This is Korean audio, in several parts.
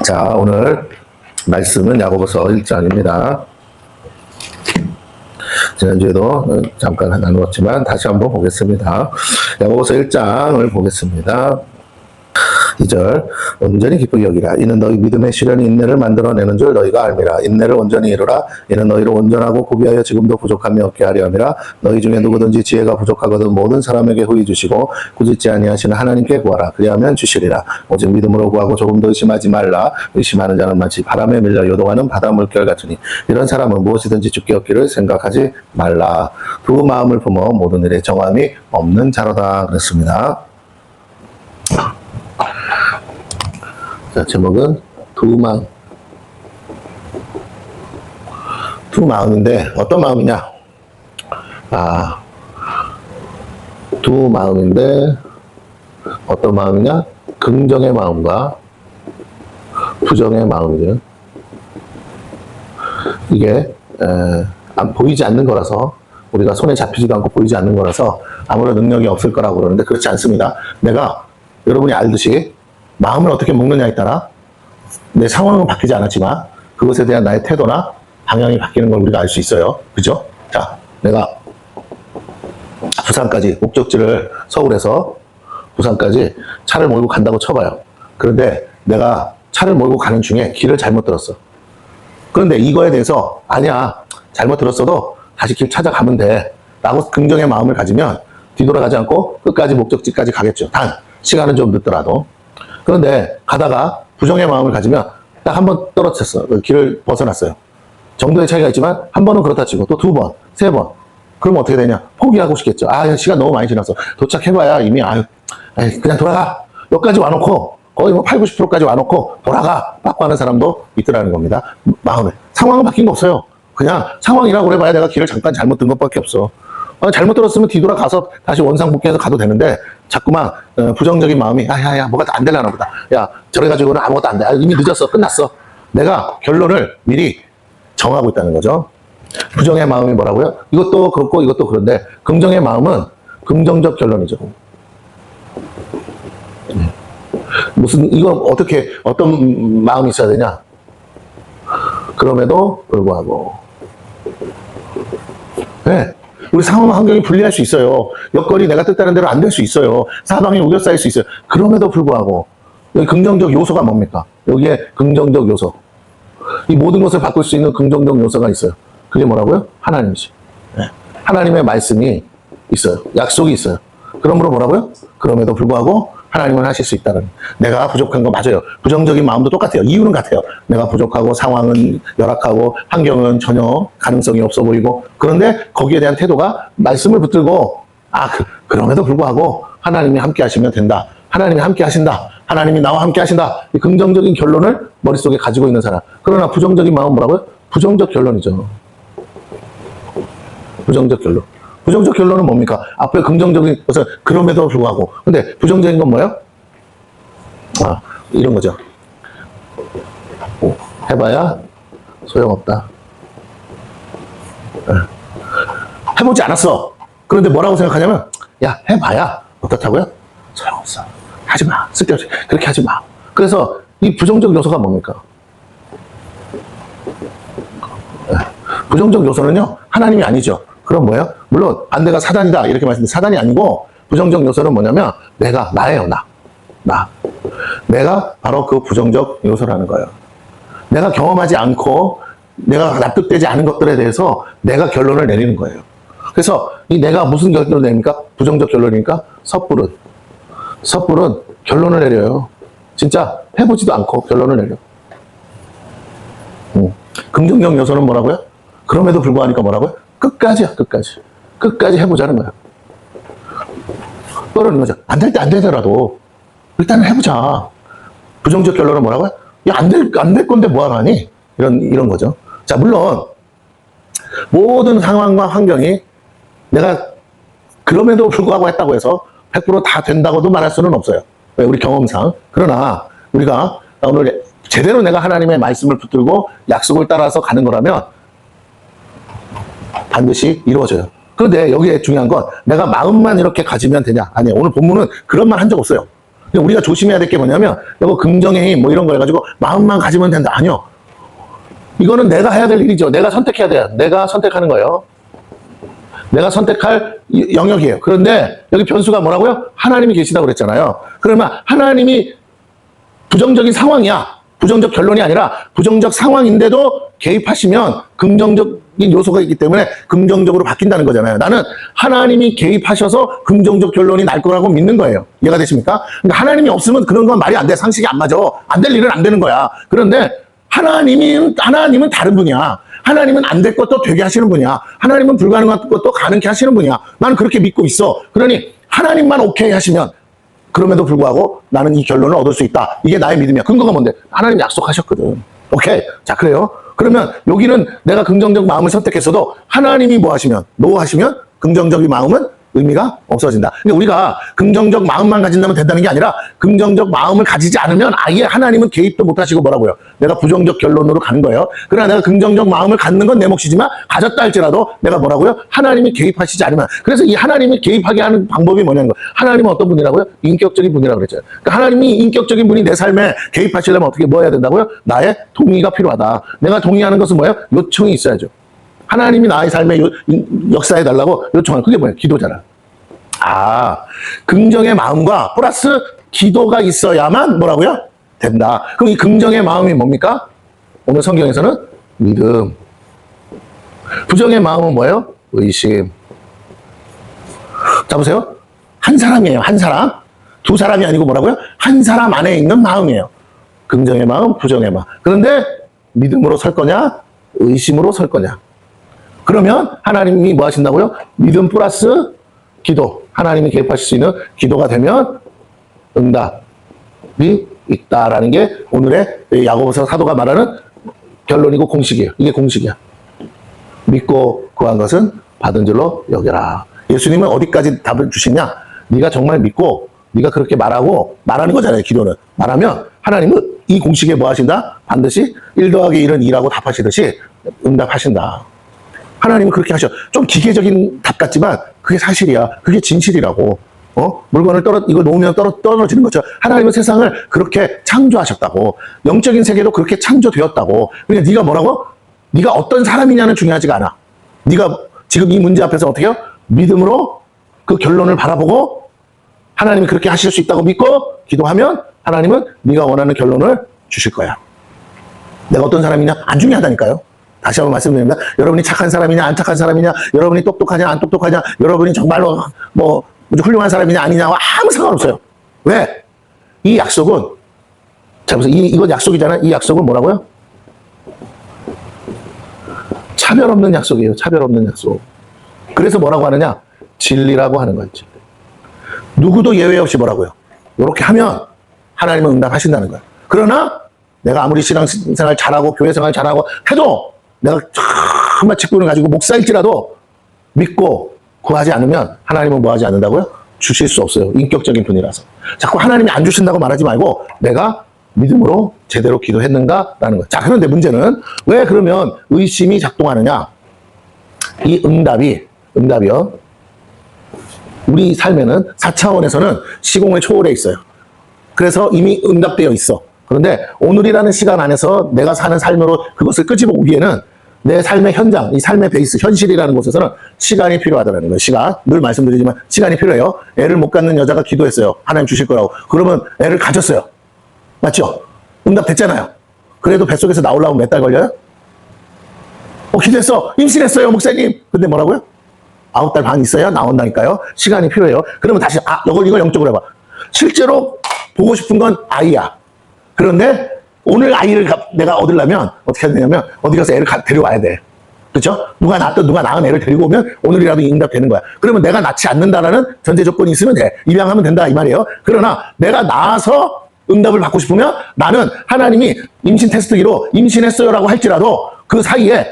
자, 오늘 말씀은 야고보서 1장입니다. 지난주에도 잠깐 나누었지만 다시 한번 보겠습니다. 야고보서 1장을 보겠습니다. 2절 온전히 기쁘게 여기라. 이는 너희 믿음의 시련이 인내를 만들어내는 줄 너희가 알미라. 인내를 온전히 이루라. 이는 너희를 온전하고 고비하여 지금도 부족함이 없게 하려 함이라. 너희 중에 누구든지 지혜가 부족하거든 모든 사람에게 후히 주시고 꾸짖지 아니하시는 하나님께 구하라. 그리하면 주시리라. 오직 믿음으로 구하고 조금도 의심하지 말라. 의심하는 자는 마치 바람에 밀려 요동하는 바다 물결 같으니 이런 사람은 무엇이든지 주께 얻기를 생각하지 말라. 두 마음을 품어 모든 일에 정함이 없는 자로다. 그랬습니다. 자, 제목은 두 마음인데 어떤 마음이냐? 두 마음인데 어떤 마음이냐? 긍정의 마음과 부정의 마음이죠. 이게 보이지 않는 거라서, 우리가 손에 잡히지도 않고 보이지 않는 거라서 아무런 능력이 없을 거라고 그러는데 그렇지 않습니다. 내가 여러분이 알듯이 마음을 어떻게 먹느냐에 따라 내 상황은 바뀌지 않았지만 그것에 대한 나의 태도나 방향이 바뀌는 걸 우리가 알 수 있어요. 그죠? 자, 내가 부산까지, 목적지를 서울에서 부산까지 차를 몰고 간다고 쳐봐요. 그런데 내가 차를 몰고 가는 중에 길을 잘못 들었어. 그런데 이거에 대해서 아니야, 잘못 들었어도 다시 길 찾아가면 돼 라고 긍정의 마음을 가지면 뒤돌아가지 않고 끝까지 목적지까지 가겠죠. 단 시간은 좀 늦더라도. 그런데 가다가 부정의 마음을 가지면 딱 한 번 떨어졌어. 길을 벗어났어요. 정도의 차이가 있지만 한 번은 그렇다 치고 또 두 번, 세 번. 그럼 어떻게 되냐? 포기하고 싶겠죠. 시간 너무 많이 지났어. 도착해봐야 이미 그냥 돌아가. 여기까지 와놓고 거의 8, 90%까지 와놓고 돌아가. 빠꾸 하는 사람도 있더라는 겁니다. 마음에. 상황은 바뀐 거 없어요. 그냥 상황이라고 그래봐야 내가 길을 잠깐 잘못 든 것밖에 없어. 잘못 들었으면 뒤돌아가서 다시 원상복귀해서 가도 되는데 자꾸만 부정적인 마음이 뭐가 안 되려나 보다. 야, 저래가지고는 아무것도 안 돼. 이미 늦었어. 끝났어. 내가 결론을 미리 정하고 있다는 거죠. 부정의 마음이 뭐라고요? 이것도 그렇고 이것도 그런데 긍정의 마음은 긍정적 결론이죠. 이거 어떤 마음이 있어야 되냐? 그럼에도 불구하고. 네. 우리 상황 환경이 불리할 수 있어요. 여건이 내가 뜻다는 대로 안 될 수 있어요. 사방이 우겨싸일 수 있어요. 그럼에도 불구하고 여기 긍정적 요소가 뭡니까? 여기에 긍정적 요소. 이 모든 것을 바꿀 수 있는 긍정적 요소가 있어요. 그게 뭐라고요? 하나님이지. 네. 하나님의 말씀이 있어요. 약속이 있어요. 그러므로 뭐라고요? 그럼에도 불구하고 하나님은 하실 수 있다는. 내가 부족한 거 맞아요. 부정적인 마음도 똑같아요. 이유는 같아요. 내가 부족하고 상황은 열악하고 환경은 전혀 가능성이 없어 보이고, 그런데 거기에 대한 태도가 말씀을 붙들고 그럼에도 불구하고 하나님이 함께 하시면 된다. 하나님이 함께 하신다. 하나님이 나와 함께 하신다. 이 긍정적인 결론을 머릿속에 가지고 있는 사람. 그러나 부정적인 마음은 뭐라고요? 부정적 결론이죠. 부정적 결론. 부정적 결론은 뭡니까? 앞에 긍정적인 것은 그럼에도 불구하고. 근데 부정적인 건 뭐예요? 이런 거죠. 해봐야 소용없다. 해보지 않았어. 그런데 뭐라고 생각하냐면, 해봐야 어떻다고요? 소용없어. 하지 마. 쓸데없이. 그렇게 하지 마. 그래서 이 부정적 요소가 뭡니까? 부정적 요소는요, 하나님이 아니죠. 그럼 뭐예요? 물론 안대가 사단이다 이렇게 말씀드렸는데 사단이 아니고 부정적 요소는 뭐냐면 나예요. 내가 바로 그 부정적 요소라는 거예요. 내가 경험하지 않고 내가 납득되지 않은 것들에 대해서 내가 결론을 내리는 거예요. 그래서 이 내가 무슨 결론을 내립니까? 부정적 결론이니까 섣부른 결론을 내려요. 진짜 해보지도 않고 결론을 내려. 긍정적 요소는 뭐라고요? 그럼에도 불구하니까 뭐라고요? 끝까지 해보자는 거야. 떨어지는 거죠. 안 될 때 안 되더라도 일단은 해보자. 부정적 결론은 뭐라고요? 안 될 건데 뭐하러 하니? 이런 거죠. 자, 물론 모든 상황과 환경이 내가 그럼에도 불구하고 했다고 해서 100% 다 된다고도 말할 수는 없어요. 왜? 우리 경험상. 그러나 우리가 오늘 제대로 내가 하나님의 말씀을 붙들고 약속을 따라서 가는 거라면 반드시 이루어져요. 그런데 여기에 중요한 건 내가 마음만 이렇게 가지면 되냐? 아니에요. 오늘 본문은 그런 말 한 적 없어요. 근데 우리가 조심해야 될 게 뭐냐면, 이거 긍정의 힘, 뭐 이런 거 해가지고, 마음만 가지면 된다. 아니요. 이거는 내가 해야 될 일이죠. 내가 선택해야 돼요. 내가 선택하는 거예요. 내가 선택할 영역이에요. 그런데 여기 변수가 뭐라고요? 하나님이 계시다고 그랬잖아요. 그러면 하나님이 부정적인 상황이야. 부정적 결론이 아니라 부정적 상황인데도 개입하시면 긍정적인 요소가 있기 때문에 긍정적으로 바뀐다는 거잖아요. 나는 하나님이 개입하셔서 긍정적 결론이 날 거라고 믿는 거예요. 이해가 되십니까? 그러니까 하나님이 없으면 그런 건 말이 안 돼. 상식이 안 맞아. 안 될 일은 안 되는 거야. 그런데 하나님은 다른 분이야. 하나님은 안 될 것도 되게 하시는 분이야. 하나님은 불가능한 것도 가능케 하시는 분이야. 나는 그렇게 믿고 있어. 그러니 하나님만 오케이 하시면 그럼에도 불구하고 나는 이 결론을 얻을 수 있다. 이게 나의 믿음이야. 근거가 뭔데? 하나님 약속하셨거든. 오케이. 자, 그래요. 그러면 여기는 내가 긍정적 마음을 선택했어도 하나님이 뭐 하시면, 노 하시면 긍정적인 마음은 의미가 없어진다. 근데 우리가 긍정적 마음만 가진다면 된다는 게 아니라 긍정적 마음을 가지지 않으면 아예 하나님은 개입도 못 하시고 뭐라고요? 내가 부정적 결론으로 가는 거예요. 그러나 내가 긍정적 마음을 갖는 건 내 몫이지만 가졌다 할지라도 내가 뭐라고요? 하나님이 개입하시지 않으면. 그래서 이 하나님이 개입하게 하는 방법이 뭐냐는 거예요. 하나님은 어떤 분이라고요? 인격적인 분이라고 그랬죠. 그러니까 하나님이 인격적인 분이 내 삶에 개입하시려면 어떻게 뭐 해야 된다고요? 나의 동의가 필요하다. 내가 동의하는 것은 뭐예요? 요청이 있어야죠. 하나님이 나의 삶에 역사해달라고 요청하는 그게 뭐예요? 기도잖아. 긍정의 마음과 플러스 기도가 있어야만 뭐라고요? 된다. 그럼 이 긍정의 마음이 뭡니까? 오늘 성경에서는 믿음. 부정의 마음은 뭐예요? 의심. 자, 보세요. 한 사람이에요. 한 사람. 두 사람이 아니고 뭐라고요? 한 사람 안에 있는 마음이에요. 긍정의 마음, 부정의 마음. 그런데 믿음으로 설 거냐? 의심으로 설 거냐? 그러면 하나님이 뭐 하신다고요? 믿음 플러스 기도. 하나님이 개입하실 수 있는 기도가 되면 응답이 있다라는 게 오늘의 야고보서 사도가 말하는 결론이고 공식이에요. 이게 공식이야. 믿고 구한 것은 받은 줄로 여겨라. 예수님은 어디까지 답을 주시냐? 네가 정말 믿고 네가 그렇게 말하는 거잖아요. 기도는. 말하면 하나님은 이 공식에 뭐 하신다? 반드시 1 더하기 1은 2라고 답하시듯이 응답하신다. 하나님은 그렇게 하셔. 좀 기계적인 답 같지만 그게 사실이야. 그게 진실이라고. 물건을 이거 놓으면 떨어지는 거죠. 하나님은 세상을 그렇게 창조하셨다고. 영적인 세계도 그렇게 창조되었다고. 그러니까 네가 뭐라고? 네가 어떤 사람이냐는 중요하지가 않아. 네가 지금 이 문제 앞에서 어떻게 해요? 믿음으로 그 결론을 바라보고 하나님이 그렇게 하실 수 있다고 믿고 기도하면 하나님은 네가 원하는 결론을 주실 거야. 내가 어떤 사람이냐? 안 중요하다니까요. 다시 한번 말씀드립니다. 여러분이 착한 사람이냐, 안 착한 사람이냐, 여러분이 똑똑하냐, 안 똑똑하냐, 여러분이 정말로 뭐 훌륭한 사람이냐, 아니냐와 아무 상관없어요. 왜? 이 약속은, 자, 보세요. 이건 약속이잖아요. 이 약속은 뭐라고요? 차별 없는 약속이에요. 차별 없는 약속. 그래서 뭐라고 하느냐? 진리라고 하는 거예요. 진리. 누구도 예외 없이 뭐라고요? 이렇게 하면 하나님은 응답하신다는 거예요. 그러나 내가 아무리 신앙생활 잘하고 교회생활 잘하고 해도 내가 정말 직분을 가지고 목사일지라도 믿고 구하지 않으면 하나님은 뭐 하지 않는다고요? 주실 수 없어요. 인격적인 분이라서. 자꾸 하나님이 안 주신다고 말하지 말고 내가 믿음으로 제대로 기도했는가라는 거예요. 자, 그런데 문제는 왜 그러면 의심이 작동하느냐? 이 응답이요. 우리 삶에는 4차원에서는 시공을 초월해 있어요. 그래서 이미 응답되어 있어. 그런데 오늘이라는 시간 안에서 내가 사는 삶으로 그것을 끄집어오기에는 내 삶의 현장, 이 삶의 베이스, 현실이라는 곳에서는 시간이 필요하다는 거예요. 시간. 늘 말씀드리지만 시간이 필요해요. 애를 못 갖는 여자가 기도했어요. 하나님 주실 거라고. 그러면 애를 가졌어요. 맞죠? 응답됐잖아요. 그래도 뱃속에서 나오려면 몇 달 걸려요? 기도했어. 임신했어요, 목사님. 근데 뭐라고요? 9달 반 있어야 나온다니까요. 시간이 필요해요. 그러면 다시, 이걸 영적으로 해봐. 실제로 보고 싶은 건 아이야. 그런데 오늘 아이를 내가 얻으려면 어떻게 해야 되냐면 어디 가서 애를 데려와야 돼. 그렇죠? 누가 낳은 애를 데리고 오면 오늘이라도 응답되는 거야. 그러면 내가 낳지 않는다라는 전제 조건이 있으면 돼. 입양하면 된다 이 말이에요. 그러나 내가 낳아서 응답을 받고 싶으면 나는 하나님이 임신 테스트기로 임신했어요라고 할지라도 그 사이에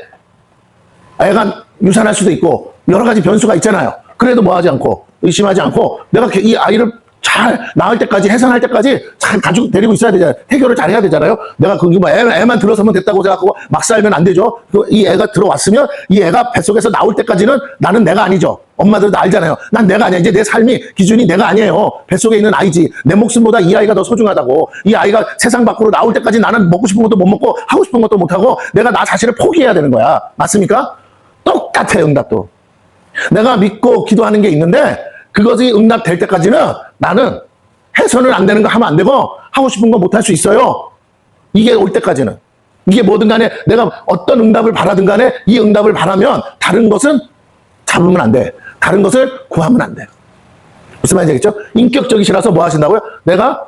애가 유산할 수도 있고 여러 가지 변수가 있잖아요. 그래도 뭐 하지 않고 의심하지 않고 내가 이 아이를 잘 나을 때까지, 해산할 때까지 잘 가지고 데리고 있어야 되잖아요. 태교를 잘 해야 되잖아요. 내가 그 뭐 애만 들어서면 됐다고 생각하고 막 살면 안 되죠. 이 애가 들어왔으면 이 애가 뱃속에서 나올 때까지는 나는 내가 아니죠. 엄마들도 알잖아요. 난 내가 아니야. 이제 내 삶이 기준이 내가 아니에요. 뱃속에 있는 아이지. 내 목숨보다 이 아이가 더 소중하다고. 이 아이가 세상 밖으로 나올 때까지 나는 먹고 싶은 것도 못 먹고 하고 싶은 것도 못 하고 내가 나 자신을 포기해야 되는 거야. 맞습니까? 똑같아요, 응답도. 내가 믿고 기도하는 게 있는데 그것이 응답될 때까지는 나는 해서는 안 되는 거 하면 안 되고 하고 싶은 거 못 할 수 있어요. 이게 올 때까지는. 이게 뭐든 간에 내가 어떤 응답을 바라든 간에 이 응답을 바라면 다른 것은 잡으면 안 돼. 다른 것을 구하면 안 돼요. 무슨 말인지 알겠죠? 인격적이시라서 뭐 하신다고요? 내가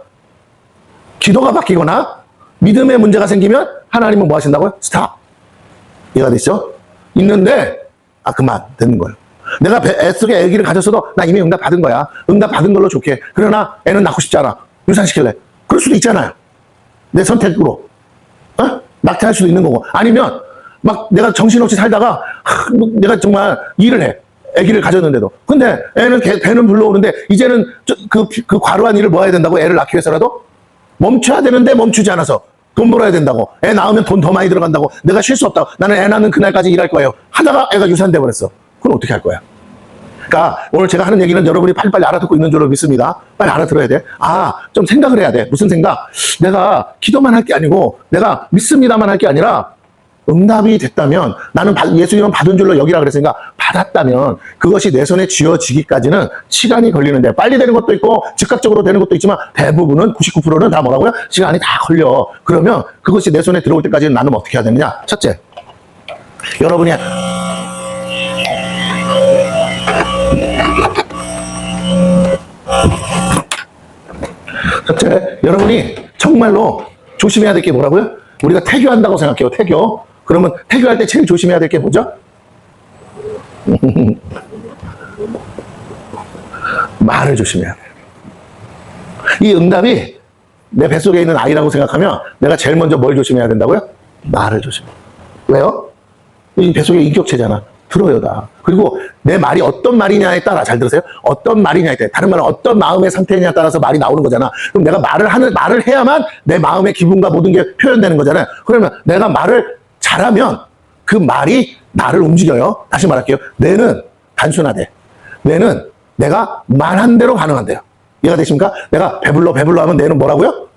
기도가 바뀌거나 믿음의 문제가 생기면 하나님은 뭐 하신다고요? 스탑. 이해가 되시죠? 있는데 그만 되는 거예요. 내가 뱃속에 아기를 가졌어도 나 이미 응답 받은 거야. 응답 받은 걸로 좋게. 그러나 애는 낳고 싶지 않아. 유산시킬래. 그럴 수도 있잖아요. 내 선택으로. 낙태할 수도 있는 거고. 아니면 막 내가 정신없이 살다가 내가 정말 일을 해. 아기를 가졌는데도. 근데 애는 배는 불러오는데 이제는 그 과로한 일을 뭐 해야 된다고? 애를 낳기 위해서라도 멈춰야 되는데 멈추지 않아서 돈 벌어야 된다고. 애 낳으면 돈 더 많이 들어간다고. 내가 쉴 수 없다고. 나는 애 낳는 그날까지 일할 거예요. 하다가 애가 유산돼 버렸어. 그럼 어떻게 할 거야? 그러니까 오늘 제가 하는 얘기는 여러분이 빨리빨리 알아듣고 있는 줄로 믿습니다. 빨리 알아들어야 돼. 좀 생각을 해야 돼. 무슨 생각? 내가 기도만 할 게 아니고 내가 믿습니다만 할 게 아니라 응답이 됐다면 나는 예수님은 받은 줄로 여기라 그랬으니까 받았다면 그것이 내 손에 쥐어지기까지는 시간이 걸리는데 빨리 되는 것도 있고 즉각적으로 되는 것도 있지만 대부분은 99%는 다 뭐라고요? 시간이 다 걸려. 그러면 그것이 내 손에 들어올 때까지는 나는 어떻게 해야 되느냐? 첫째, 여러분이 정말로 조심해야 될 게 뭐라고요? 우리가 태교한다고 생각해요. 태교. 그러면 태교할 때 제일 조심해야 될 게 뭐죠? 말을 조심해야 돼요. 이 응답이 내 뱃속에 있는 아이라고 생각하면 내가 제일 먼저 뭘 조심해야 된다고요? 말을 조심해. 왜요? 이 뱃속에 인격체잖아. 들어요, 다. 그리고 내 말이 어떤 말이냐에 따라, 잘 들으세요? 어떤 말이냐에 따라, 다른 말은 어떤 마음의 상태냐에 따라서 말이 나오는 거잖아. 그럼 내가 말을 해야만 내 마음의 기분과 모든 게 표현되는 거잖아요. 그러면 내가 말을 잘하면 그 말이 나를 움직여요. 다시 말할게요. 뇌는 단순하대. 뇌는 내가 말한 대로 반응한대요. 이해가 되십니까? 내가 배불러 하면 뇌는 뭐라고요?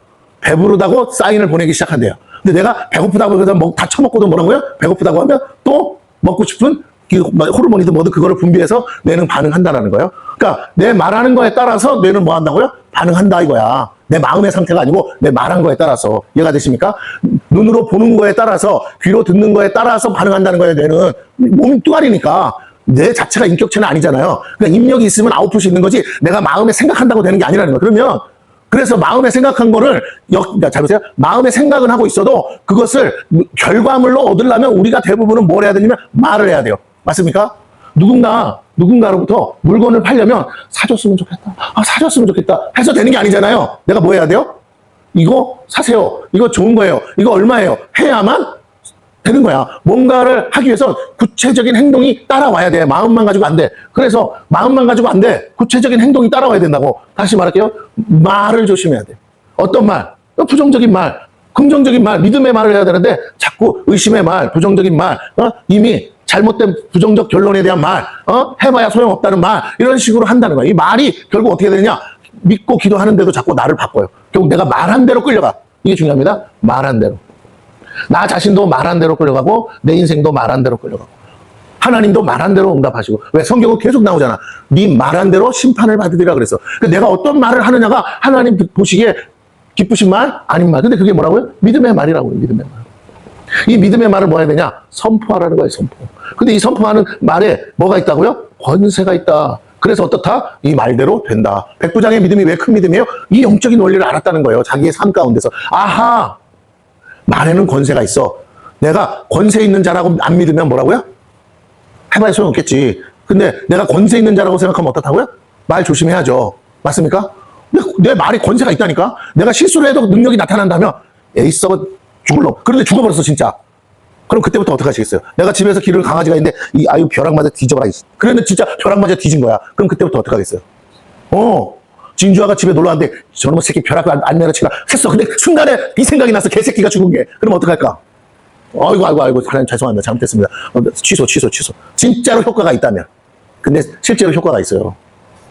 배부르다고 사인을 보내기 시작한대요. 근데 내가 배고프다고 해서 다 처먹고도 뭐라고요? 배고프다고 하면 또 먹고 싶은 호르몬이든 뭐든 그거를 분비해서 뇌는 반응한다라는 거예요. 그러니까 내 말하는 거에 따라서 뇌는 뭐 한다고요? 반응한다 이거야. 내 마음의 상태가 아니고 내 말한 거에 따라서. 이해가 되십니까? 눈으로 보는 거에 따라서, 귀로 듣는 거에 따라서 반응한다는 거예요. 뇌는 몸이 뚜아리니까 내 자체가 인격체는 아니잖아요. 그러니까 입력이 있으면 아웃풋이 있는 거지 내가 마음에 생각한다고 되는 게 아니라는 거예요. 그러면 그래서 마음에 생각한 거를 잘 보세요. 마음에 생각은 하고 있어도 그것을 결과물로 얻으려면 우리가 대부분은 뭘 해야 되냐면 말을 해야 돼요. 맞습니까? 누군가로부터 물건을 팔려면 사줬으면 좋겠다. 사줬으면 좋겠다. 해서 되는 게 아니잖아요. 내가 뭐 해야 돼요? 이거 사세요. 이거 좋은 거예요. 이거 얼마예요? 해야만 되는 거야. 뭔가를 하기 위해서 구체적인 행동이 따라와야 돼. 마음만 가지고 안 돼. 그래서 마음만 가지고 안 돼. 구체적인 행동이 따라와야 된다고. 다시 말할게요. 말을 조심해야 돼. 어떤 말? 부정적인 말, 긍정적인 말, 믿음의 말을 해야 되는데 자꾸 의심의 말, 부정적인 말, 이미 잘못된 부정적 결론에 대한 말, 해봐야 소용없다는 말, 이런 식으로 한다는 거야. 이 말이 결국 어떻게 되느냐? 믿고 기도하는데도 자꾸 나를 바꿔요. 결국 내가 말한 대로 끌려가. 이게 중요합니다. 말한 대로. 나 자신도 말한 대로 끌려가고, 내 인생도 말한 대로 끌려가고. 하나님도 말한 대로 응답하시고. 왜? 성경은 계속 나오잖아. 네 말한 대로 심판을 받으리라 그랬어. 내가 어떤 말을 하느냐가 하나님 보시기에 기쁘신 말, 아닌 말. 근데 그게 뭐라고요? 믿음의 말이라고요. 믿음의 말. 이 믿음의 말을 뭐 해야 되냐? 선포하라는 거예요, 선포. 근데 이 선포하는 말에 뭐가 있다고요? 권세가 있다. 그래서 어떻다? 이 말대로 된다. 백부장의 믿음이 왜 큰 믿음이에요? 이 영적인 원리를 알았다는 거예요. 자기의 삶 가운데서. 아하! 말에는 권세가 있어. 내가 권세 있는 자라고 안 믿으면 뭐라고요? 해봐야 소용없겠지. 근데 내가 권세 있는 자라고 생각하면 어떻다고요? 말 조심해야죠. 맞습니까? 내 말이 권세가 있다니까? 내가 실수를 해도 능력이 나타난다면 에이 썩어 죽을 놈. 그런데 죽어버렸어 진짜. 그럼 그때부터 어떻게 하시겠어요? 내가 집에서 기르는 강아지가 있는데 이 아유 벼락 맞아 뒤져봐라. 그랬는데 진짜 벼락 맞아 뒤진 거야. 그럼 그때부터 어떻게 하겠어요? 진주아가 집에 놀러 왔는데 저놈의 새끼 벼락 안 내려치라 했어. 근데 순간에 이 생각이 났어. 개새끼가 죽은 게. 그럼 어떡할까? 아이고 하나님 죄송합니다. 잘못했습니다. 취소. 진짜로 효과가 있다면. 근데 실제로 효과가 있어요.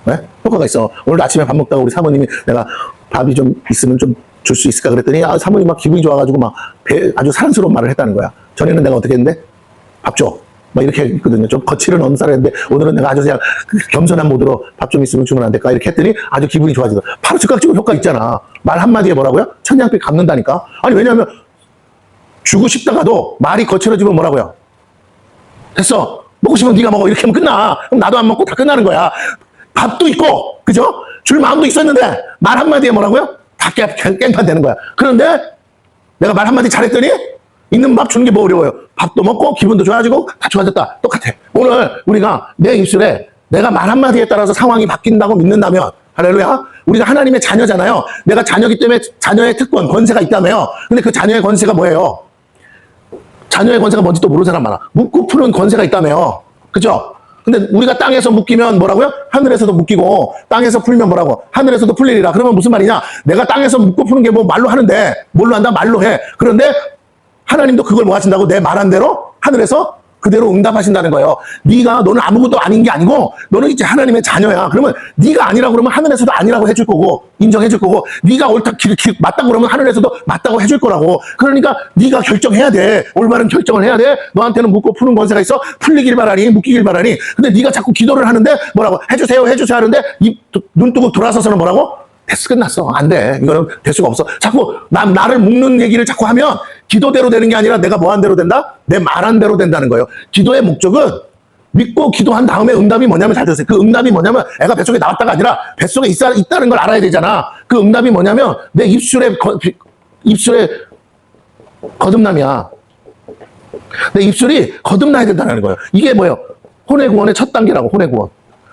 네? 효과가 있어. 오늘 아침에 밥 먹다가 우리 사모님이 내가 밥이 좀 있으면 좀 줄 수 있을까 그랬더니 사모님 막 기분이 좋아가지고 막 아주 사랑스러운 말을 했다는 거야. 전에는 내가 어떻게 했는데 밥 줘. 막 이렇게 했거든요. 좀 거칠은 언사를 했는데 오늘은 내가 아주 그냥 겸손한 모드로 밥 좀 있으면 주면 안 될까 이렇게 했더니 아주 기분이 좋아지더라. 바로 즉각적으로 효과 있잖아. 말 한마디에 뭐라고요? 천냥빛 갚는다니까. 아니 왜냐면 주고 싶다가도 말이 거칠어지면 뭐라고요? 됐어. 먹고 싶으면 네가 먹어. 이렇게 하면 끝나. 그럼 나도 안 먹고 다 끝나는 거야. 밥도 있고, 그죠? 줄 마음도 있었는데 말 한마디에 뭐라고요? 다 깽판 되는 거야. 그런데 내가 말 한마디 잘했더니 있는 밥 주는 게 뭐 어려워요. 밥도 먹고 기분도 좋아지고 다 좋아졌다. 똑같아. 오늘 우리가 내 입술에 내가 말 한마디에 따라서 상황이 바뀐다고 믿는다면 할렐루야. 우리가 하나님의 자녀잖아요. 내가 자녀이기 때문에 자녀의 특권, 권세가 있다며요. 근데 그 자녀의 권세가 뭐예요? 자녀의 권세가 뭔지 또 모르는 사람 많아. 묻고 푸는 권세가 있다며요. 그죠? 근데 우리가 땅에서 묶이면 뭐라고요? 하늘에서도 묶이고 땅에서 풀면 뭐라고? 하늘에서도 풀리리라. 그러면 무슨 말이냐? 내가 땅에서 묶고 푸는 게 뭐 말로 하는데 뭘로 한다? 말로 해. 그런데 하나님도 그걸 뭐 하신다고? 내 말한 대로 하늘에서 그대로 응답하신다는 거예요. 너는 아무것도 아닌 게 아니고 너는 이제 하나님의 자녀야. 그러면 네가 아니라고 그러면 하늘에서도 아니라고 해줄 거고 인정해줄 거고 네가 옳다 맞다고 그러면 하늘에서도 맞다고 해줄 거라고. 그러니까 네가 결정해야 돼. 올바른 결정을 해야 돼. 너한테는 묻고 푸는 권세가 있어. 풀리길 바라니 묶이길 바라니. 근데 네가 자꾸 기도를 하는데 뭐라고? 해주세요 하는데 눈 뜨고 돌아서서는 뭐라고? 됐어, 끝났어. 안 돼. 이거는 될 수가 없어. 자꾸 나를 묶는 얘기를 자꾸 하면 기도대로 되는 게 아니라 내가 뭐한 대로 된다? 내 말한 대로 된다는 거예요. 기도의 목적은 믿고 기도한 다음에 응답이 뭐냐면 잘 들으세요. 그 응답이 뭐냐면 애가 뱃속에 나왔다가 아니라 뱃속에 있다는 걸 알아야 되잖아. 그 응답이 뭐냐면 내 입술에 거듭남이야. 내 입술이 거듭나야 된다는 거예요. 이게 뭐예요? 혼의 구원의 첫 단계라고, 혼의 구원.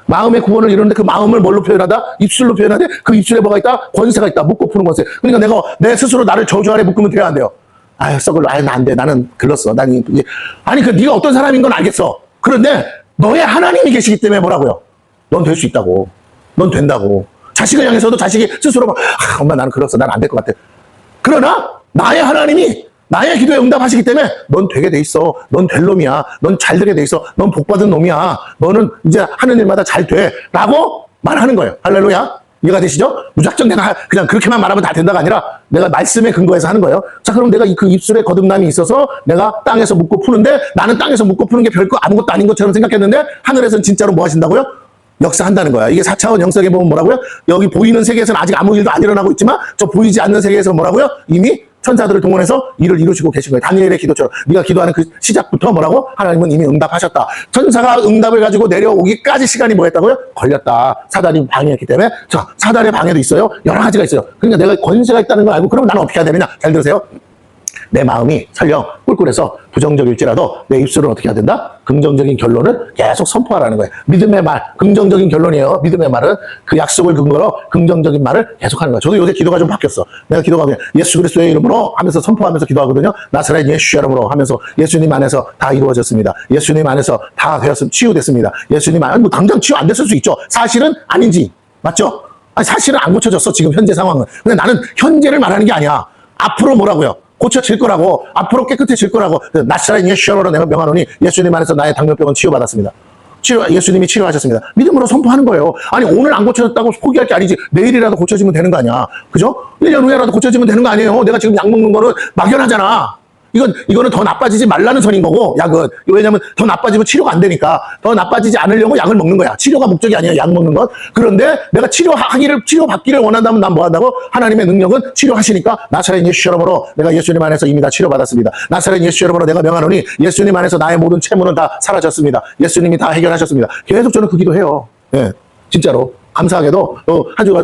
마음의 구원을 이루는데 그 마음을 뭘로 표현하다? 입술로 표현하는데 그 입술에 뭐가 있다? 권세가 있다. 묶고 푸는 권세. 그러니까 내가 내 스스로 나를 저주 아래 묶으면 돼야 안 돼요. 아유, 썩을, 아유, 나 안 돼. 나는 글렀어. 아니, 네가 어떤 사람인 건 알겠어. 그런데 너의 하나님이 계시기 때문에 뭐라고요? 넌 될 수 있다고. 넌 된다고. 자식을 향해서도 자식이 스스로 막, 엄마 나는 글렀어. 난 안 될 것 같아. 그러나 나의 하나님이 나의 기도에 응답하시기 때문에 넌 되게 돼 있어. 넌 될 놈이야. 넌 잘 되게 돼 있어. 넌 복받은 놈이야. 너는 이제 하는 일마다 잘 돼. 라고 말하는 거예요. 할렐루야. 이해가 되시죠? 무작정 내가 그냥 그렇게만 말하면 다 된다가 아니라 내가 말씀에 근거해서 하는 거예요. 자, 그럼 내가 그 입술에 거듭남이 있어서 내가 땅에서 묻고 푸는데 나는 땅에서 묻고 푸는 게 별거 아무것도 아닌 것처럼 생각했는데 하늘에서는 진짜로 뭐 하신다고요? 역사한다는 거야. 이게 4차원 영성에 보면 뭐라고요? 여기 보이는 세계에서는 아직 아무 일도 안 일어나고 있지만 저 보이지 않는 세계에서 뭐라고요? 이미 천사들을 동원해서 일을 이루시고 계신 거예요. 다니엘의 기도처럼. 네가 기도하는 그 시작부터 뭐라고? 하나님은 이미 응답하셨다. 천사가 응답을 가지고 내려오기까지 시간이 뭐 했다고요? 걸렸다. 사단이 방해했기 때문에. 자, 사단의 방해도 있어요. 여러 가지가 있어요. 그러니까 내가 권세가 있다는 걸 알고 그럼 나는 어떻게 해야 되느냐? 잘 들으세요. 내 마음이 설령 꿀꿀해서 부정적일지라도 내 입술은 어떻게 해야 된다? 긍정적인 결론을 계속 선포하라는 거예요. 믿음의 말, 긍정적인 결론이에요. 믿음의 말은 그 약속을 근거로 긍정적인 말을 계속하는 거예요. 저도 요새 기도가 좀 바뀌었어. 내가 기도가 그냥 예수 그리스도의 이름으로 하면서 선포하면서 기도하거든요. 나사렛 예수 이름으로 하면서 예수님 안에서 다 이루어졌습니다. 예수님 안에서 다 치유됐습니다. 예수님 안에 뭐 당장 치유 안 됐을 수 있죠. 사실은 아닌지 맞죠? 아니, 사실은 안 고쳐졌어 지금 현재 상황은. 근데 나는 현재를 말하는 게 아니야. 앞으로 뭐라고요? 고쳐질 거라고, 앞으로 깨끗해질 거라고. 나사렛 예수로 내가 명하노니 예수님 안에서 나의 당뇨병은 치유받았습니다. 예수님이 치료하셨습니다. 믿음으로 선포하는 거예요. 아니, 오늘 안 고쳐졌다고 포기할 게 아니지. 내일이라도 고쳐지면 되는 거 아니야. 그죠? 1년 후에라도 고쳐지면 되는 거 아니에요. 내가 지금 약 먹는 거는 막연하잖아. 이거는 더 나빠지지 말라는 선인 거고, 약은. 왜냐면 더 나빠지면 치료가 안 되니까. 더 나빠지지 않으려고 약을 먹는 거야. 치료가 목적이 아니야, 약 먹는 건. 그런데 내가 치료받기를 원한다면 난 뭐 한다고? 하나님의 능력은 치료하시니까 나사렛 예수 이름으로 내가 예수님 안에서 이미 다 치료받았습니다. 나사렛 예수 이름으로 내가 명하노니 예수님 안에서 나의 모든 채무는 다 사라졌습니다. 예수님이 다 해결하셨습니다. 계속 저는 그 기도해요. 예, 진짜로. 감사하게도, 한 주가,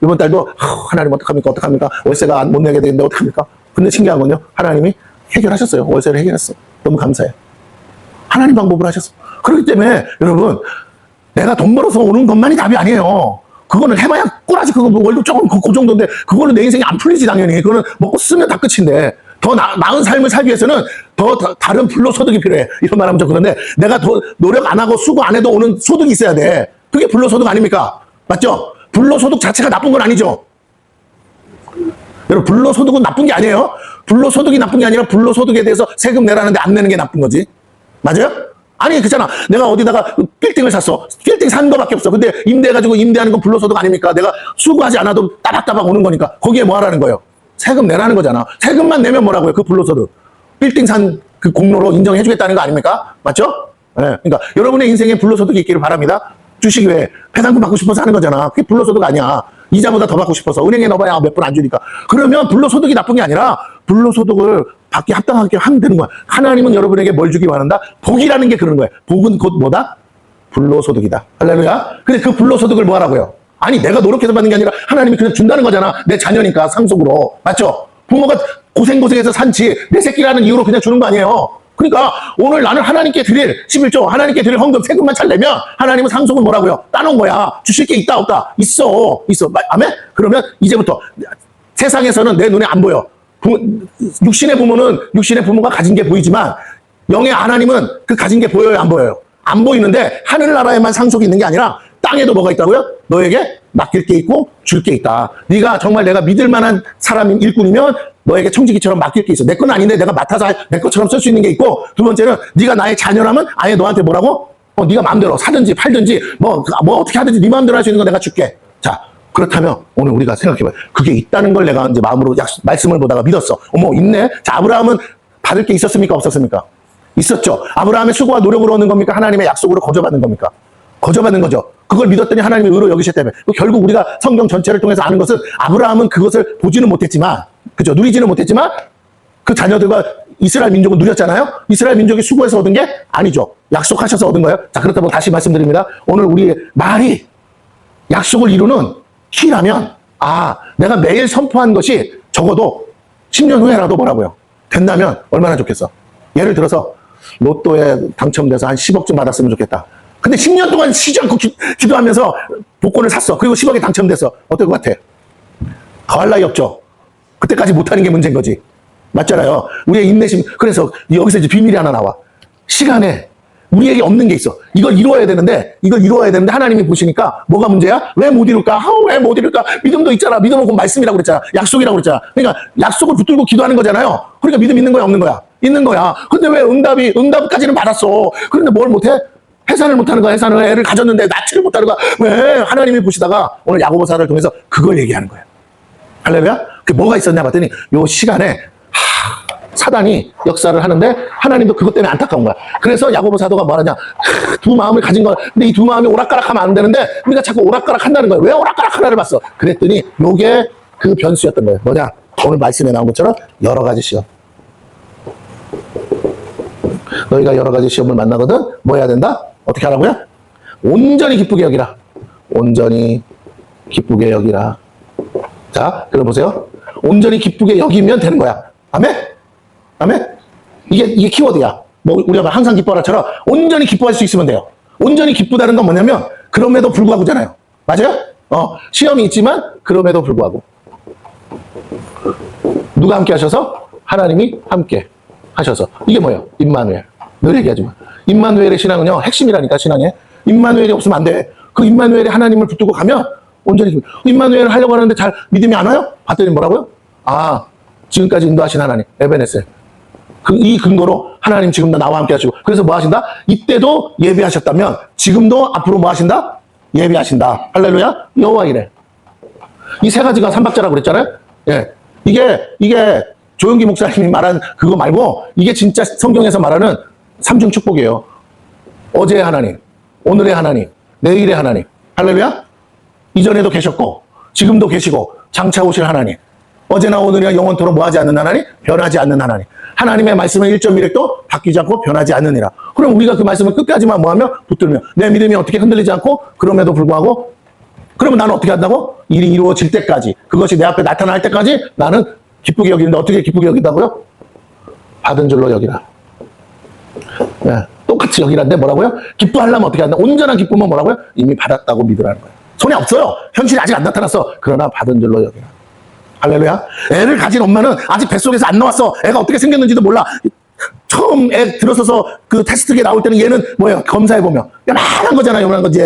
이번 달도, 하나님 어떡합니까? 월세가 못 내게 되는데 어떡합니까? 근데 신기한 건요, 하나님이 해결하셨어요. 월세를 해결했어. 너무 감사해요. 하나님 방법을 하셨어. 그렇기 때문에, 여러분, 내가 돈 벌어서 오는 것만이 답이 아니에요. 그거는 해봐야 꼬라지, 그거 월급 조금 그 정도인데, 그거는 내 인생이 안 풀리지, 당연히. 그거는 먹고 쓰면 다 끝인데, 더 나은 삶을 살기 위해서는 다른 불로소득이 필요해. 이런 말 하면 좀 그런데, 내가 더 노력 안 하고 수고 안 해도 오는 소득이 있어야 돼. 그게 불로소득 아닙니까? 맞죠? 불로소득 자체가 나쁜 건 아니죠. 여러분, 불로소득은 나쁜 게 아니에요. 불로소득이 나쁜 게 아니라 불로소득에 대해서 세금 내라는데 안 내는 게 나쁜 거지. 맞아요? 아니, 그렇잖아. 내가 어디다가 빌딩을 샀어. 빌딩 산 거밖에 없어. 근데 임대해가지고 임대하는 건 불로소득 아닙니까? 내가 수고하지 않아도 따박따박 오는 거니까. 거기에 뭐 하라는 거예요? 세금 내라는 거잖아. 세금만 내면 뭐라고요? 그 불로소득. 빌딩 산 그 공로로 인정해주겠다는 거 아닙니까? 맞죠? 예. 그러니까 여러분의 인생에 불로소득이 있기를 바랍니다. 주식 외에 배당금 받고 싶어서 하는 거잖아. 그게 불로소득 아니야. 이자보다 더 받고 싶어서 은행에 넣어봐야 몇 분 안 주니까. 그러면 불로소득이 나쁜 게 아니라 불로소득을 받기 합당하게 하면 되는 거야. 하나님은 여러분에게 뭘 주기 원한다? 복이라는 게 그런 거야. 복은 곧 뭐다? 불로소득이다. 할렐루야. 근데 그 불로소득을 뭐 하라고요? 아니, 내가 노력해서 받는 게 아니라 하나님이 그냥 준다는 거잖아. 내 자녀니까 상속으로. 맞죠? 부모가 고생고생해서 산지 내 새끼라는 이유로 그냥 주는 거 아니에요. 그러니까 오늘 나는 하나님께 드릴 11조, 하나님께 드릴 헌금, 세금만 잘 내면 하나님은 상속은 뭐라고요? 따놓은 거야. 주실 게 있다 없다? 있어. 아멘? 그러면 이제부터 세상에서는 내 눈에 안 보여. 육신의 부모가 가진 게 보이지만 영의 하나님은 그 가진 게 보여요, 안 보여요? 안 보이는데 하늘나라에만 상속이 있는 게 아니라 땅에도 뭐가 있다고요? 너에게 맡길 게 있고 줄 게 있다. 네가 정말 내가 믿을 만한 사람인 일꾼이면 너에게 청지기처럼 맡길 게 있어. 내 건 아닌데 내가 맡아서 내 것처럼 쓸 수 있는 게 있고, 두 번째는 네가 나의 자녀라면 아예 너한테 뭐라고? 네가 마음대로 사든지 팔든지 뭐 어떻게 하든지 네 마음대로 할 수 있는 거 내가 줄게. 자, 그렇다면 오늘 우리가 생각해봐요. 그게 있다는 걸 내가 이제 마음으로 말씀을 보다가 믿었어. 어머, 있네. 자, 아브라함은 받을 게 있었습니까? 없었습니까? 있었죠. 아브라함의 수고와 노력으로 얻는 겁니까? 하나님의 약속으로 거저받는 겁니까? 거저받는 거죠. 그걸 믿었더니 하나님이 의로 여기셨기 때문에. 결국 우리가 성경 전체를 통해서 아는 것은 아브라함은 그것을 보지는 못했지만, 그죠? 누리지는 못했지만 그 자녀들과 이스라엘 민족은 누렸잖아요. 이스라엘 민족이 수고해서 얻은 게 아니죠. 약속하셔서 얻은 거예요. 자, 그렇다고 다시 말씀드립니다. 오늘 우리의 말이 약속을 이루는 키라면, 내가 매일 선포한 것이 적어도 10년 후에라도 뭐라고요? 된다면 얼마나 좋겠어. 예를 들어서 로또에 당첨돼서 한 10억쯤 받았으면 좋겠다. 근데 10년 동안 쉬지 않고 기도하면서 복권을 샀어. 그리고 10억에 당첨됐어. 어떨 것 같아? 더할 나위 없죠. 그때까지 못하는 게 문제인 거지. 맞잖아요. 우리의 인내심. 그래서 여기서 이제 비밀이 하나 나와. 시간에 우리에게 없는 게 있어. 이걸 이루어야 되는데 하나님이 보시니까 뭐가 문제야? 왜 못 이룰까? 왜 못 이룰까? 믿음도 있잖아. 믿음은 곧 말씀이라고 그랬잖아. 약속이라고 그랬잖아. 그러니까 약속을 붙들고 기도하는 거잖아요. 그러니까 믿음 있는 거야, 없는 거야? 있는 거야. 근데 왜 응답까지는 받았어. 그런데 뭘 못해? 해산을 못하는 거야. 해산을 애를 가졌는데 낳지를 못하는 거야. 왜? 하나님이 보시다가 오늘 야고보사를 통해서 그걸 얘기하는 거예요. 할렐루야? 그 뭐가 있었냐 봤더니 요 시간에 사단이 역사를 하는데 하나님도 그것 때문에 안타까운 거야. 그래서 야고보 사도가 말하냐? 두 마음을 가진 거야. 근데 이 두 마음이 오락가락하면 안 되는데 우리가 자꾸 오락가락 한다는 거야. 왜 오락가락 하나를 봤어? 그랬더니 요게 그 변수였던 거예요. 뭐냐? 오늘 말씀에 나온 것처럼 여러 가지 시험. 너희가 여러 가지 시험을 만나거든 뭐 해야 된다? 어떻게 하라고요? 온전히 기쁘게 여기라. 온전히 기쁘게 여기라. 자, 그럼 보세요. 온전히 기쁘게 여기면 되는 거야. 아멘? 아멘? 이게 키워드야. 뭐 우리가 항상 기뻐라처럼 온전히 기뻐할 수 있으면 돼요. 온전히 기쁘다는 건 뭐냐면 그럼에도 불구하고잖아요. 맞아요? 시험이 있지만 그럼에도 불구하고 누가 함께 하셔서? 하나님이 함께 하셔서. 이게 뭐예요? 임마누엘. 늘 얘기하지만 임마누엘의 신앙은요 핵심이라니까. 신앙에 임마누엘이 없으면 안 돼. 그 임마누엘의 하나님을 붙들고 가면 온전히 임마누엘을 하려고 하는데 잘 믿음이 안 와요? 봤더니 뭐라고요? 지금까지 인도하신 하나님 에베네셀. 이 근거로 하나님 지금 나와 함께 하시고, 그래서 뭐 하신다? 이때도 예배하셨다면 지금도 앞으로 뭐 하신다? 예배하신다. 할렐루야. 여호와 이래. 이 세 가지가 삼박자라고 그랬잖아요. 예. 이게 조영기 목사님이 말한 그거 말고 이게 진짜 성경에서 말하는 삼중 축복이에요. 어제의 하나님, 오늘의 하나님, 내일의 하나님. 할렐루야. 이전에도 계셨고 지금도 계시고 장차 오실 하나님. 어제나 오늘이나 영원토록 뭐하지 않는 하나님? 변하지 않는 하나님. 하나님의 말씀은 1.1획도 바뀌지 않고 변하지 않느니라. 그럼 우리가 그 말씀을 끝까지만 뭐하며? 붙들며 내 믿음이 어떻게 흔들리지 않고 그럼에도 불구하고 그러면 나는 어떻게 한다고? 일이 이루어질 때까지, 그것이 내 앞에 나타날 때까지 나는 기쁘게 여기는데 어떻게 기쁘게 여긴다고요? 받은 줄로 여기라. 네, 똑같이 여기라는데 뭐라고요? 기뻐하려면 어떻게 한다? 온전한 기쁨은 뭐라고요? 이미 받았다고 믿으라는 거예요. 손에 없어요. 현실이 아직 안 나타났어. 그러나 받은 줄로 여기라. 할렐루야. 애를 가진 엄마는 아직 뱃속에서 안 나왔어. 애가 어떻게 생겼는지도 몰라. 처음 애 들어서서 그 테스트기에 나올 때는 얘는 뭐예요? 검사해보면 요만한 거잖아요. 요만한 거지.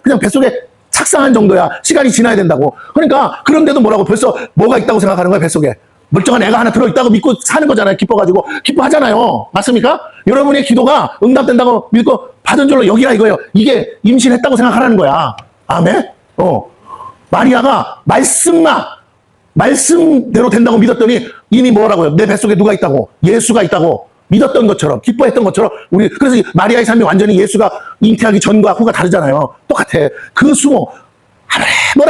그냥 뱃속에 착상한 정도야. 시간이 지나야 된다고. 그러니까 그런데도 뭐라고 벌써 뭐가 있다고 생각하는 거야, 뱃속에. 멀쩡한 애가 하나 들어있다고 믿고 사는 거잖아요. 기뻐가지고. 기뻐하잖아요. 맞습니까? 여러분의 기도가 응답된다고 믿고 받은 줄로 여기라 이거예요. 이게 임신했다고 생각하라는 거야. 아멘? 마리아가 말씀대로 된다고 믿었더니 이미 뭐라고요? 내 뱃속에 누가 있다고? 예수가 있다고 믿었던 것처럼, 기뻐했던 것처럼, 그래서 마리아의 삶이 완전히 예수가 잉태하기 전과 후가 다르잖아요. 똑같아. 그 수모,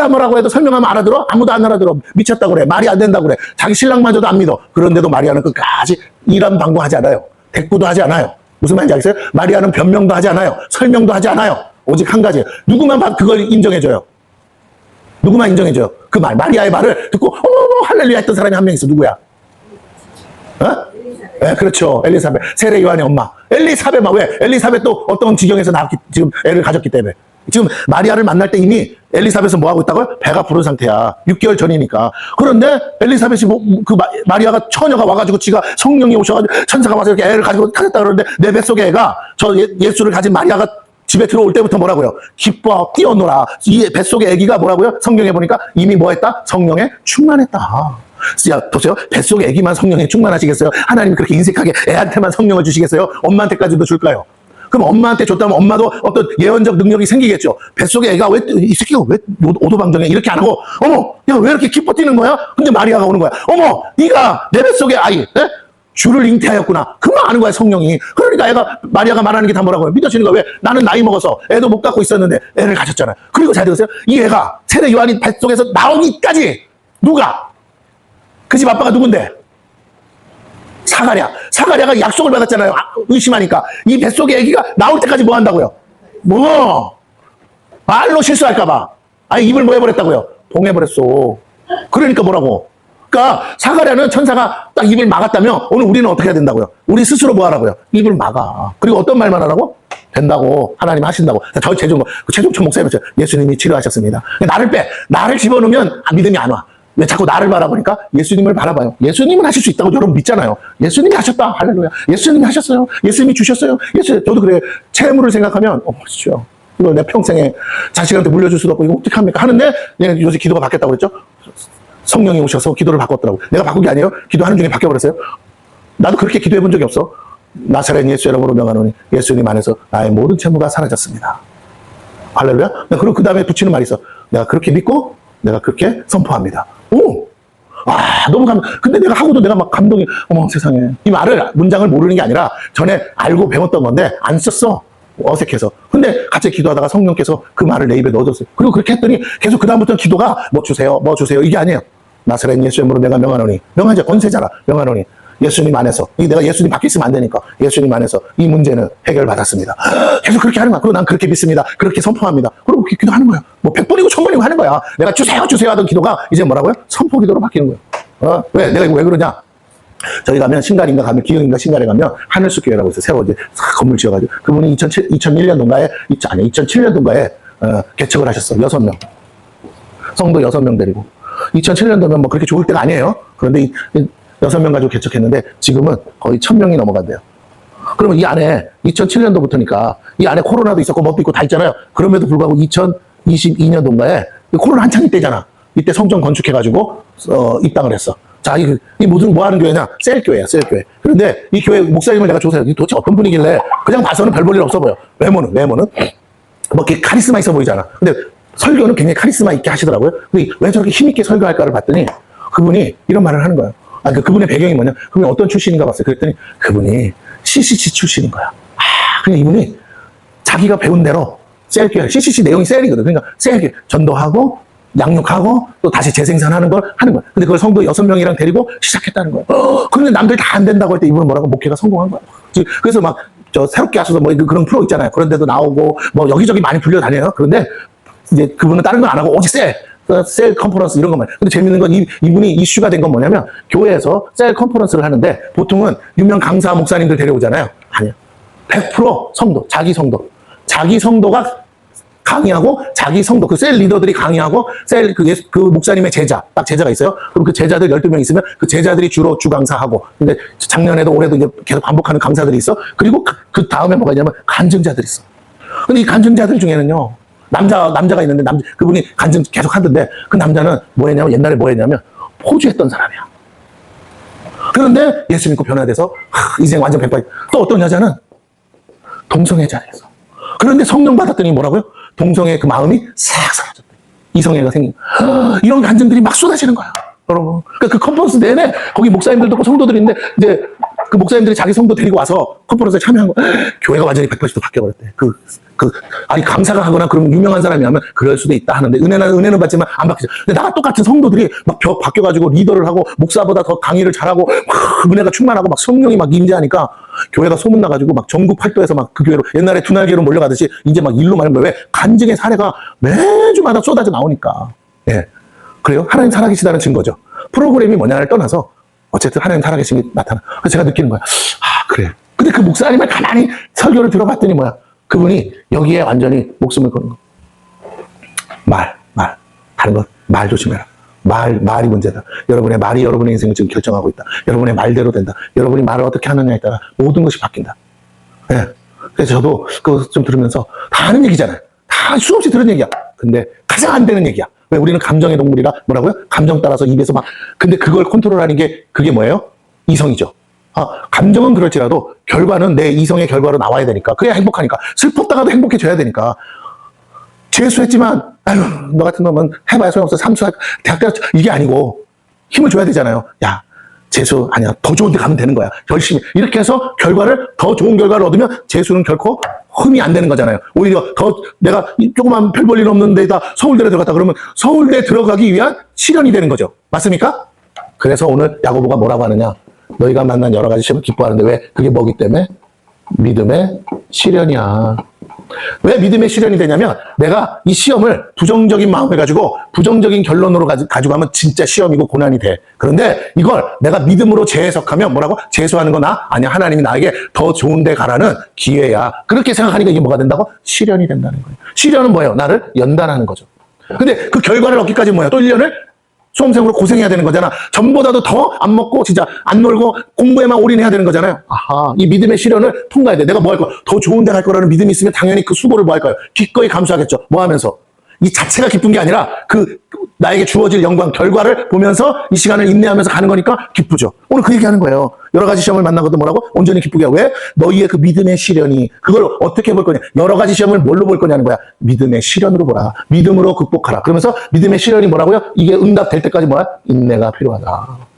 뭐라고 해도 설명하면 알아들어? 아무도 안 알아들어. 미쳤다고 그래. 말이 안 된다고 그래. 자기 신랑마저도 안 믿어. 그런데도 마리아는 끝까지 이란방구하지 않아요. 대꾸도 하지 않아요. 무슨 말인지 알겠어요? 마리아는 변명도 하지 않아요. 설명도 하지 않아요. 오직 한 가지예요. 누구만 그걸 인정해줘요. 누구만 인정해줘요. 그 말, 마리아의 말을 듣고 어머 할렐루야 했던 사람이 한 명 있어. 누구야? 네, 그렇죠. 엘리사벳. 세례 요한의 엄마. 엘리사벳만 왜? 엘리사벳 또 어떤 지경에서 나왔기, 지금 애를 가졌기 때문에. 지금 마리아를 만날 때 이미 엘리사벳은 뭐 하고 있다고요? 배가 부른 상태야. 6개월 전이니까. 그런데 엘리사벳이 마리아가 처녀가 와가지고 지가 성령이 오셔가지고 천사가 와서 이렇게 애를 가지고 가졌다 그러는데 내 뱃속에 애가 저 예수를 가진 마리아가 집에 들어올 때부터 뭐라고요? 기뻐 뛰어놀아. 이 뱃속에 애기가 뭐라고요? 성경에 보니까 이미 뭐 했다? 성령에 충만했다. 야, 보세요. 뱃속에 애기만 성령에 충만하시겠어요? 하나님이 그렇게 인색하게 애한테만 성령을 주시겠어요? 엄마한테까지도 줄까요? 그럼 엄마한테 줬다면 엄마도 어떤 예언적 능력이 생기겠죠. 뱃속에 애가 이 새끼가 왜 오도방정해? 이렇게 안 하고, 어머, 야, 왜 이렇게 기뻐 뛰는 거야? 근데 마리아가 오는 거야. 어머, 네가 내 뱃속에 아이, 주를 잉태하였구나. 그만 아는 거야, 성령이. 그러니까 마리아가 말하는 게 다 뭐라고요? 믿어지는 거야. 왜? 나는 나이 먹어서 애도 못 갖고 있었는데 애를 가졌잖아요. 그리고 잘 들으세요. 이 애가 세례 요한이 뱃속에서 나오기까지 누가? 그 집 아빠가 누군데? 사가랴가 약속을 받았잖아요. 의심하니까. 이 뱃속에 아기가 나올 때까지 뭐 한다고요? 말로 실수할까봐. 아니, 입을 뭐 해버렸다고요? 봉해버렸어. 그러니까 뭐라고? 그러니까 사가랴는 천사가 딱 입을 막았다면 오늘 우리는 어떻게 해야 된다고요? 우리 스스로 뭐 하라고요? 입을 막아. 그리고 어떤 말만 하라고? 된다고. 하나님 하신다고. 최종천 목사님, 예수님이 치료하셨습니다. 나를 집어넣으면 믿음이 안 와. 왜 자꾸 나를 바라보니까? 예수님을 바라봐요. 예수님은 하실 수 있다고 여러분 믿잖아요. 예수님이 하셨다. 할렐루야. 예수님이 하셨어요. 예수님이 주셨어요. 저도 그래. 채무를 생각하면, 진짜. 이거 내 평생에 자식한테 물려줄 수도 없고, 이거 어떡합니까? 하는데, 내가 요새 기도가 바뀌었다고 그랬죠? 성령이 오셔서 기도를 바꿨더라고. 내가 바꾼 게 아니에요. 기도하는 중에 바뀌어버렸어요. 나도 그렇게 기도해 본 적이 없어. 나사렛 예수 이름으로 명하노니 예수님 안에서 나의 모든 채무가 사라졌습니다. 할렐루야. 그리고 그 다음에 붙이는 말이 있어. 내가 그렇게 믿고, 내가 그렇게 선포합니다. 너무 근데 내가 하고도 내가 막 감동이, 어머 세상에. 이 문장을 모르는 게 아니라 전에 알고 배웠던 건데 안 썼어. 어색해서. 근데 갑자기 기도하다가 성령께서 그 말을 내 입에 넣어줬어요. 그리고 그렇게 했더니 계속 그다음부터는 기도가 뭐 주세요. 이게 아니에요. 나사렛 예수 이름으로 내가 명하노니. 명하자. 권세자라. 명하노니. 예수님 안에서. 내가 예수님 밖에 있으면 안 되니까. 예수님 안에서 이 문제는 해결받았습니다. 계속 그렇게 하는 거야. 그리고 난 그렇게 믿습니다. 그렇게 선포합니다. 그리고 그렇게 기도하는 거야. 뭐 100번이고 1000번이고 하는 거야. 내가 주세요 하던 기도가 이제 뭐라고요? 선포 기도로 바뀌는 거야. 왜? 내가 이거 왜 그러냐? 저희 가면 신갈인가 가면 기흥인가 신갈에 가면 하늘숲 교회라고 있어요. 새로 이제 건물 지어가지고 그분이 2001년도인가에 2007년도인가에 개척을 하셨어. 6명 성도 6명 데리고 2007년도면 뭐 그렇게 좋을 때가 아니에요. 그런데 6명 가지고 개척했는데 지금은 거의 1000명이 넘어간대요. 그러면 이 안에 2007년도부터니까 이 안에 코로나도 있었고 뭣도 있고 다 있잖아요. 그럼에도 불구하고 2022년도인가에 코로나 한창 때잖아. 이때 성전 건축해가지고 입당을 했어. 자, 이 모든 뭐 하는 교회냐? 셀교회야, 셀교회. 그런데 이 교회 목사님을 내가 조사해. 도대체 어떤 분이길래 그냥 봐서는 별 볼 일 없어 보여. 외모는 뭐 이렇게 카리스마 있어 보이잖아. 근데 설교는 굉장히 카리스마 있게 하시더라고요. 근데 왜 저렇게 힘있게 설교할까를 봤더니 그분이 이런 말을 하는 거예요. 그분의 배경이 뭐냐? 그분이 어떤 출신인가 봤어요. 그랬더니 그분이 CCC 출신인 거야. 그냥 이분이 자기가 배운 대로 셀교회, CCC 내용이 셀이거든. 그러니까 셀교회 전도하고 양육하고 또 다시 재생산하는 걸 하는 거야. 근데 그걸 성도 6명이랑 데리고 시작했다는 거야. 그런데 남들 다 안 된다고 할 때 이분은 뭐라고? 목회가 성공한 거야. 그래서 막 새롭게 하셔서 뭐 그런 프로 있잖아요. 그런 데도 나오고 뭐 여기저기 많이 불려다녀요. 그런데 이제 그분은 다른 건 안 하고 오직 셀 컨퍼런스 이런 것만. 근데 재밌는 건 이분이 이슈가 된 건 뭐냐면 교회에서 셀 컨퍼런스를 하는데 보통은 유명 강사 목사님들 데려오잖아요. 아니야. 100% 성도, 자기 성도가 강의하고 자기 성도, 그 셀 리더들이 강의하고 그 목사님의 딱 제자가 있어요. 그럼 그 제자들 12명 있으면 그 제자들이 주로 주강사하고, 근데 작년에도 올해도 이제 계속 반복하는 강사들이 있어. 그리고 그 다음에 뭐가 있냐면 간증자들이 있어. 근데 이 간증자들 중에는요, 남자가 있는데, 그분이 간증 계속 하던데, 그 남자는 뭐 했냐면, 옛날에 뭐 했냐면, 포주했던 사람이야. 그런데 예수 믿고 변화돼서, 이제 완전 100%. 또 어떤 여자는 동성애자였어. 그런데 성령 받았더니 뭐라고요? 동성애 그 마음이 싹 사라졌대. 이성애가 생긴. 이런 간증들이 막 쏟아지는 거야. 여러분. 그러니까 그 컨퍼런스 내내 거기 목사님들도 있고 성도들이 있는데, 이제 그 목사님들이 자기 성도 데리고 와서 컨퍼런스에 참여한 거, 교회가 완전히 180도 바뀌어버렸대. 아니, 강사가 하거나 그런 유명한 사람이 하면 그럴 수도 있다 하는데, 은혜는 받지만 안 바뀌죠. 근데 나와 똑같은 성도들이 막 바뀌어가지고 리더를 하고, 목사보다 더 강의를 잘하고, 막 은혜가 충만하고, 막 성령이 막 임재하니까, 교회가 소문나가지고, 막 전국 팔도에서 막 그 교회로, 옛날에 두날개로 몰려가듯이, 이제 막 일로 말하는 거예요. 왜? 간증의 사례가 매주마다 쏟아져 나오니까. 예. 그래요? 하나님 살아계시다는 증거죠. 프로그램이 뭐냐를 떠나서, 어쨌든 하나님 살아계신 게 나타나. 그래서 제가 느끼는 거야. 그래. 근데 그 목사님을 가만히 설교를 들어봤더니 뭐야? 그분이 여기에 완전히 목숨을 거는 거. 다른 거, 말 조심해라. 말이 문제다. 여러분의 말이 여러분의 인생을 지금 결정하고 있다. 여러분의 말대로 된다. 여러분이 말을 어떻게 하느냐에 따라 모든 것이 바뀐다. 예. 그래서 저도 그거 좀 들으면서 다 아는 얘기잖아요. 다 수없이 들은 얘기야. 근데 가장 안 되는 얘기야. 왜? 우리는 감정의 동물이라 뭐라고요? 감정 따라서 입에서 막. 근데 그걸 컨트롤하는 게 그게 뭐예요? 이성이죠. 감정은 그럴지라도 결과는 내 이성의 결과로 나와야 되니까. 그래야 행복하니까. 슬펐다가도 행복해져야 되니까. 재수했지만 아유, 너 같은 놈은 해봐야 소용없어. 삼수할 대학 때 이게 아니고 힘을 줘야 되잖아요. 야, 재수 아니야. 더 좋은 데 가면 되는 거야. 열심히. 이렇게 해서 더 좋은 결과를 얻으면 재수는 결코 흠이 안 되는 거잖아요. 오히려 더 내가 조그만 별 볼 일 없는 데다 서울대로 들어갔다 그러면 서울대 들어가기 위한 실현이 되는 거죠. 맞습니까? 그래서 오늘 야고보가 뭐라고 하느냐. 너희가 만난 여러 가지 시험을 기뻐하는데 왜? 그게 뭐기 때문에? 믿음의 실현이야. 왜 믿음의 실현이 되냐면 내가 이 시험을 부정적인 마음을 가지고 부정적인 결론으로 가지고 가면 진짜 시험이고 고난이 돼. 그런데 이걸 내가 믿음으로 재해석하면 뭐라고? 재수하는 거 아니야. 하나님이 나에게 더 좋은 데 가라는 기회야. 그렇게 생각하니까 이게 뭐가 된다고? 실현이 된다는 거예요. 실현은 뭐예요? 나를 연단하는 거죠. 근데 그 결과를 얻기까지 뭐예요? 또 1년을 수험생으로 고생해야 되는 거잖아. 전보다도 더 안 먹고 진짜 안 놀고 공부에만 올인해야 되는 거잖아요. 이 믿음의 시련을 통과해야 돼. 내가 뭐 할 거야? 더 좋은 데 갈 거라는 믿음이 있으면 당연히 그 수고를 뭐 할까요? 기꺼이 감수하겠죠. 뭐 하면서? 이 자체가 기쁜 게 아니라 나에게 주어질 영광, 결과를 보면서 이 시간을 인내하면서 가는 거니까 기쁘죠. 오늘 그 얘기하는 거예요. 여러 가지 시험을 만나고도 뭐라고? 온전히 기쁘게 하고. 왜? 너희의 그 믿음의 시련이 그걸 어떻게 볼 거냐? 여러 가지 시험을 뭘로 볼 거냐는 거야. 믿음의 시련으로 보라. 믿음으로 극복하라. 그러면서 믿음의 시련이 뭐라고요? 이게 응답될 때까지 뭐야? 인내가 필요하다.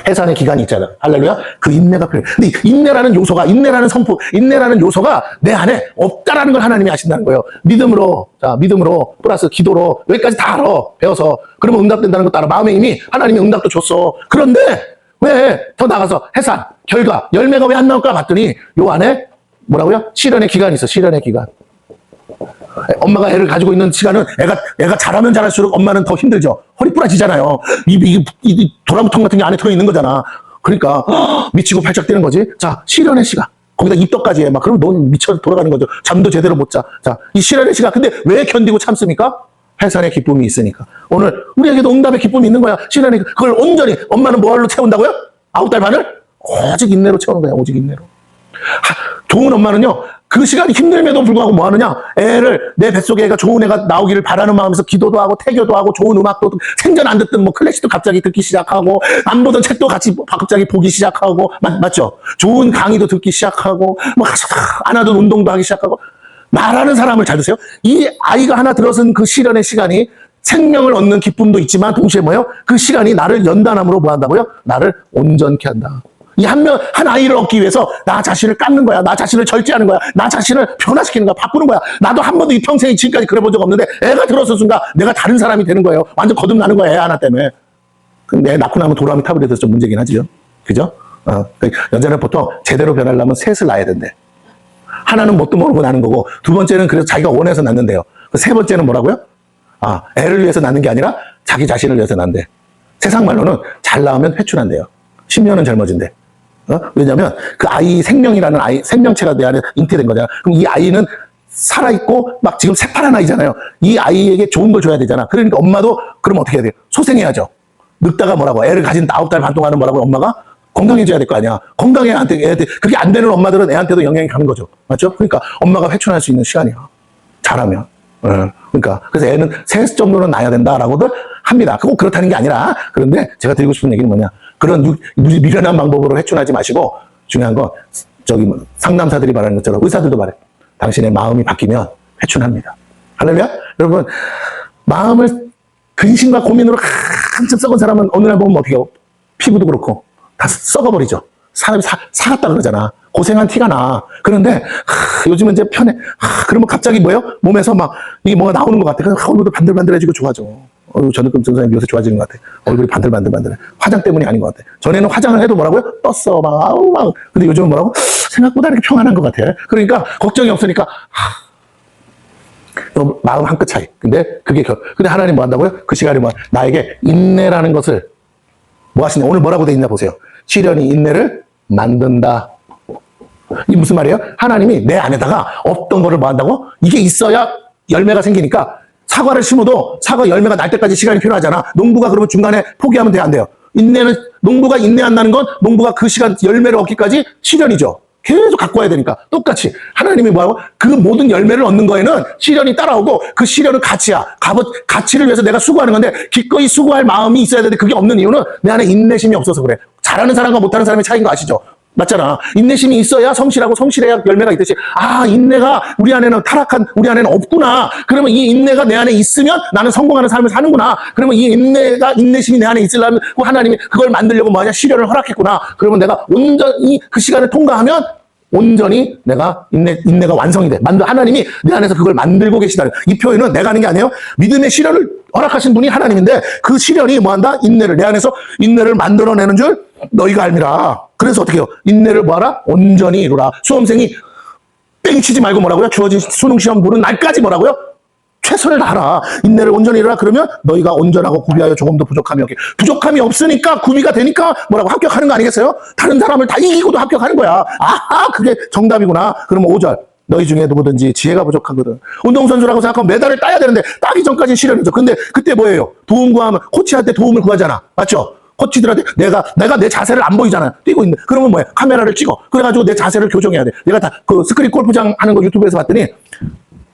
해산의 기간이 있잖아. 할렐루야. 그 인내가 필요해. 근데 인내라는 요소가 내 안에 없다라는 걸 하나님이 아신다는 거예요. 믿음으로 플러스 기도로 여기까지 다 알아. 배워서. 그러면 응답된다는 것도 알아. 마음의 힘이 하나님이 응답도 줬어. 그런데 왜 더 나가서 해산, 결과, 열매가 왜 안 나올까 봤더니 요 안에 뭐라고요? 실현의 기간이 있어. 실현의 기간. 엄마가 애를 가지고 있는 시간은 애가 자라면 자랄수록 엄마는 더 힘들죠. 허리 부러지잖아요. 이 도라무통 같은 게 안에 들어있는 거잖아. 그러니까 미치고 팔짝 뛰는 거지. 자, 실현의 시간. 거기다 입덕까지 해. 막 그러면 넌 미쳐 돌아가는 거죠. 잠도 제대로 못 자. 자, 이 실현의 시간. 근데 왜 견디고 참습니까? 해산의 기쁨이 있으니까. 오늘 우리에게도 응답의 기쁨이 있는 거야. 실현의 그걸 온전히 엄마는 뭐로 채운다고요? 9달 반을? 오직 인내로 채우는 거야. 오직 인내로. 좋은 엄마는요. 그 시간이 힘들면도 불구하고 뭐 하느냐? 애를 내 뱃속에 애가 좋은 애가 나오기를 바라는 마음에서 기도도 하고 태교도 하고 좋은 음악도 생전 안 듣던 뭐 클래식도 갑자기 듣기 시작하고 안 보던 책도 같이 갑자기 보기 시작하고 맞죠? 좋은 강의도 듣기 시작하고 뭐 안 하던 운동도 하기 시작하고 말하는 사람을 잘 드세요. 이 아이가 하나 들어선 그 실현의 시간이 생명을 얻는 기쁨도 있지만 동시에 뭐예요? 그 시간이 나를 연단함으로 뭐 한다고요? 나를 온전케 한다. 이 한 아이를 얻기 위해서 나 자신을 깎는 거야. 나 자신을 절제하는 거야. 나 자신을 변화시키는 거야. 바꾸는 거야. 나도 한 번도 이 평생에 지금까지 그래 본 적 없는데 애가 들어서 순간 내가 다른 사람이 되는 거예요. 완전 거듭나는 거야. 애 하나 때문에. 근데 애 낳고 나면 도라미 타블렛에서 좀 문제긴 하지요. 그죠? 여자는 보통 제대로 변하려면 셋을 낳아야 된대. 하나는 뭣도 모르고 낳는 거고 두 번째는 그래서 자기가 원해서 낳는데요. 세 번째는 뭐라고요? 애를 위해서 낳는 게 아니라 자기 자신을 위해서 낳는데. 세상 말로는 잘 낳으면 회춘한대요. 10년은 젊어진대. 왜냐면 그 아이 생명이라는 생명체가 내 안에 잉태된 거잖아. 그럼 이 아이는 살아있고 막 지금 새파란 아이잖아요. 이 아이에게 좋은 걸 줘야 되잖아. 그러니까 엄마도 그럼 어떻게 해야 돼요? 소생해야죠. 늙다가 뭐라고 애를 가진 9달 반 동안은 뭐라고 엄마가 건강해져야 될 거 아니야. 건강해야 애한테 그게 안 되는 엄마들은 애한테도 영향이 가는 거죠. 맞죠? 그러니까 엄마가 회춘할 수 있는 시간이야. 잘하면. 그러니까 그래서 애는 3 정도는 낳아야 된다라고들 합니다. 꼭 그렇다는 게 아니라 그런데 제가 드리고 싶은 얘기는 뭐냐 그런 미련한 방법으로 회춘하지 마시고 중요한 건 저기 상담사들이 말하는 것처럼 의사들도 말해 당신의 마음이 바뀌면 회춘합니다. 할렐루야? 여러분 마음을 근심과 고민으로 한참 썩은 사람은 어느 날 보면 어떻게 해요? 피부도 그렇고 다 썩어버리죠. 사람이 사갔다 그러잖아. 고생한 티가 나. 그런데 요즘은 이제 편해. 그러면 갑자기 뭐예요? 몸에서 막 이게 뭐가 나오는 것 같아. 그래서 얼굴도 반들반들해지고 좋아져. 저는 선생님 요새 좋아지는 것 같아. 얼굴이 반들반들반들해. 화장 때문이 아닌 것 같아. 전에는 화장을 해도 뭐라고요? 떴어. 막. 근데 요즘은 뭐라고? 생각보다 이렇게 평안한 것 같아. 그러니까 걱정이 없으니까 마음 한 끗 차이. 근데 근데 하나님 뭐 한다고요? 그 시간에 나에게 인내라는 것을 뭐 하시냐? 오늘 뭐라고 돼 있나 보세요. 시련이 인내를 만든다. 이게 무슨 말이에요? 하나님이 내 안에다가 없던 거를 뭐 한다고? 이게 있어야 열매가 생기니까 사과를 심어도 사과 열매가 날 때까지 시간이 필요하잖아. 농부가 그러면 중간에 포기하면 돼, 안 돼요? 농부가 인내한다는 건 농부가 그 시간 열매를 얻기까지 시련이죠. 계속 갖고 와야 되니까. 똑같이. 하나님이 뭐하고? 그 모든 열매를 얻는 거에는 시련이 따라오고 그 시련은 가치야. 가치를 위해서 내가 수고하는 건데 기꺼이 수고할 마음이 있어야 되는데 그게 없는 이유는 내 안에 인내심이 없어서 그래. 잘하는 사람과 못하는 사람의 차이인 거 아시죠? 맞잖아. 인내심이 있어야 성실하고 성실해야 열매가 있듯이 인내가 우리 안에는 타락한 우리 안에는 없구나. 그러면 이 인내가 내 안에 있으면 나는 성공하는 삶을 사는구나. 그러면 이 인내심이 내 안에 있으려면 하나님이 그걸 만들려고 뭐하냐 시련을 허락했구나. 그러면 내가 온전히 그 시간을 통과하면 온전히 내가 인내가 완성이 돼. 하나님이 내 안에서 그걸 만들고 계시다. 이 표현은 내가 하는 게 아니에요. 믿음의 시련을 허락하신 분이 하나님인데 그 시련이 뭐한다? 내 안에서 인내를 만들어내는 줄 너희가 알미라. 그래서 어떻게 해요? 인내를 뭐하라? 온전히 이루라. 수험생이 땡치지 말고 뭐라고요? 주어진 수능 시험 보는 날까지 뭐라고요? 최선을 다하라. 인내를 온전히 이루라. 그러면 너희가 온전하고 구비하여 조금도 부족함이 없으니까 구비가 되니까 뭐라고 합격하는 거 아니겠어요? 다른 사람을 다 이기고도 합격하는 거야. 그게 정답이구나. 그러면 5절. 너희 중에 누구든지 지혜가 부족하거든. 운동선수라고 생각하면 메달을 따야 되는데 따기 전까지는 시련이죠. 근데 그때 뭐예요? 도움 구하면 코치한테 도움을 구하잖아. 맞죠? 코치들한테 내가 내 자세를 안 보이잖아요. 뛰고 있는데. 그러면 뭐야? 카메라를 찍어. 그래가지고 내 자세를 교정해야 돼. 내가 다 그 스크린 골프장 하는 거 유튜브에서 봤더니